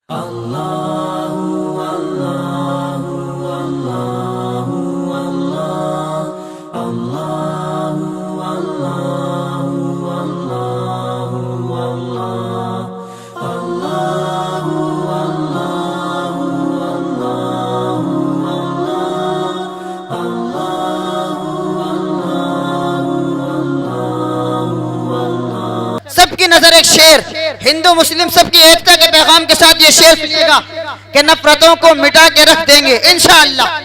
सबकी नजर एक शेर, हिंदू मुस्लिम सबकी एकता के पैगाम के साथ ये शेर सुनिएगा कि नफरतों को मिटा के रख देंगे इंशाअल्लाह,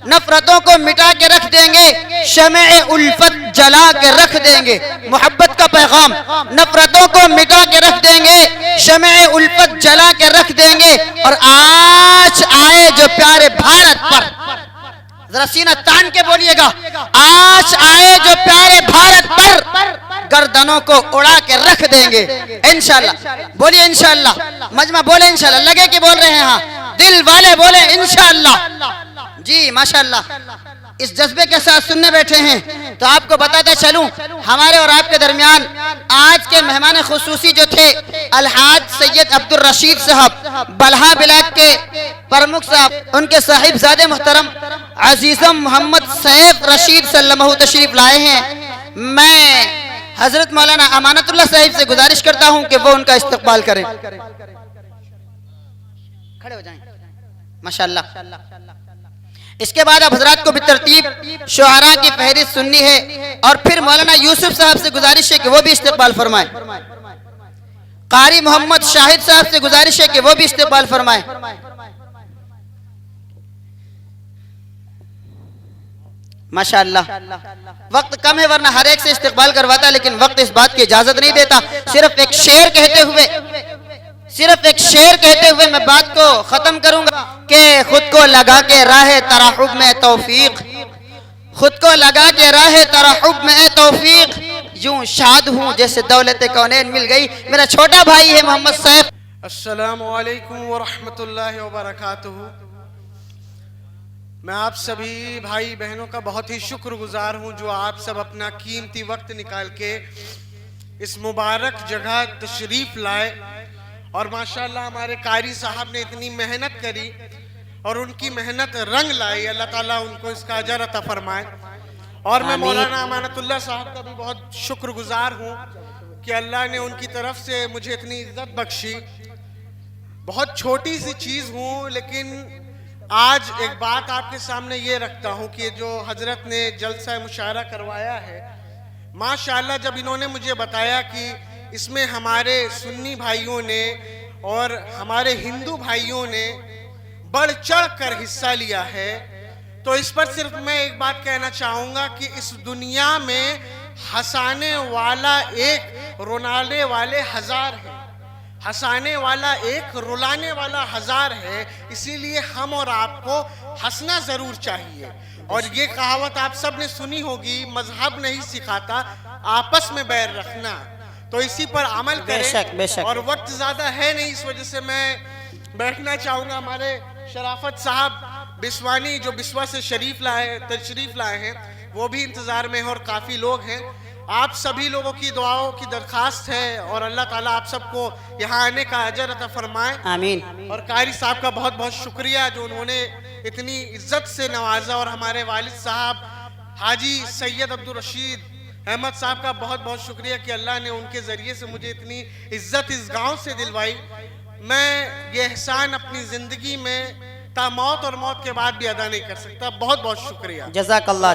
नफरतों को मिटा के रख देंगे, शमे उल्फत जला के रख देंगे। मोहब्बत का पैगाम, नफरतों को मिटा के रख देंगे, शमे उल्फत जला के रख देंगे। और आज आए जो प्यारे भारत पर, जरा सीना तान के बोलिएगा, आज आए जो प्यारे भारत पर गर्दनों को उड़ा के रख देंगे इंशाअल्लाह। बोलिए इंशाअल्लाह, मजमा बोले इंशाअल्लाह, लगे कि बोल रहे हैं, हाँ दिल वाले बोले इंशाअल्लाह। जी माशाअल्लाह, इस जज्बे के साथ सुनने बैठे हैं तो आपको बताता चलूं, हमारे और आपके दरमियान आज के मेहमान खुसूसी जो थे अलहाज सैयद अब्दुल रशीद साहब बल्हा बिलाद के प्रमुख साहब, उनके साहिबजादे मुहतरम अजीजम मोहम्मद सैफ रशीद सल्लल्लाहु तशरीफ लाए हैं। मैं हजरत मौलाना अमानतुल्लाह साहिब से गुजारिश करता हूं कि वो उनका इस्तकबाल करें। खड़े हो जाएं माशाअल्लाह। इसके बाद अब हजरात को बितरतीब शुआरा की फहरिस्त सुननी है और फिर मौलाना यूसुफ साहब से गुजारिश है कि वो भी इस्तकबाल फरमाए। कारी मोहम्मद शाहिद साहब से गुजारिश है कि वो भी इस्तकबाल फरमाए। माशाअल्लाह, वक्त कम है वरना हर एक से इस्तकबाल करवाता, लेकिन वक्त इस बात की इजाजत नहीं देता। सिर्फ एक शेर कहते हुए मैं बात को खत्म करूंगा कि खुद को लगा के राह तराहुब में तौफीक, खुद को लगा के राह तराहुब में तौफीक, यूं शाद हूं जैसे दौलत कौनैन मिल गई। मेरा छोटा भाई है मोहम्मद सैफ। अस्सलामु अलैकुम व रहमतुल्लाहि व बरकातुहू। मैं आप सभी भाई बहनों का बहुत ही शुक्रगुजार हूं जो आप सब अपना कीमती वक्त निकाल के इस मुबारक जगह तशरीफ लाए। और माशाअल्लाह हमारे कारी साहब ने इतनी मेहनत करी और उनकी मेहनत रंग लाई। अल्लाह ताला उनको इसका अजर अता फरमाए। और मैं मौलाना अमानतुल्लाह साहब का भी बहुत शुक्रगुजार हूँ कि अल्लाह ने उनकी तरफ से मुझे इतनी इज्जत बख्शी। बहुत छोटी सी चीज़ हूँ, लेकिन आज एक बात आपके सामने ये रखता हूँ कि जो हजरत ने जलसा मुशायरा करवाया है, माशाअल्लाह जब इन्होंने मुझे बताया कि इसमें हमारे सुन्नी भाइयों ने और हमारे हिंदू भाइयों ने बढ़ चढ़ कर हिस्सा लिया है, तो इस पर सिर्फ मैं एक बात कहना चाहूँगा कि इस दुनिया में हंसाने वाला एक, रुलाने वाले हजार हैं। हंसाने वाला एक, रुलाने वाला हजार है। इसीलिए हम और आपको हंसना ज़रूर चाहिए। और ये कहावत आप सब ने सुनी होगी, मजहब नहीं सिखाता आपस में बैर रखना, तो इसी पर अमल करें। बेशक। और वक्त ज़्यादा है नहीं, इस वजह से मैं बैठना चाहूँगा। हमारे शराफत साहब बिस्वानी जो बिस्वा से तशरीफ लाए हैं, वो भी इंतज़ार में हैं और काफ़ी लोग हैं। आप सभी लोगों की दुआओं की दरखास्त है और अल्लाह ताला आप सबको यहाँ आने का अजर अता फरमाए, आमीन। और कारी साहब का बहुत बहुत शुक्रिया जो उन्होंने इतनी इज्जत से नवाजा। और हमारे वालिद साहब हाजी सैयद अब्दुल रशीद अहमद साहब का बहुत बहुत शुक्रिया कि अल्लाह ने उनके ज़रिए से मुझे इतनी इज्जत इस गाँव से दिलवाई। मैं ये एहसान अपनी ज़िंदगी में ता मौत और मौत के बाद भी अदा नहीं कर सकता। बहुत बहुत शुक्रिया। जज़ाकल्लाह।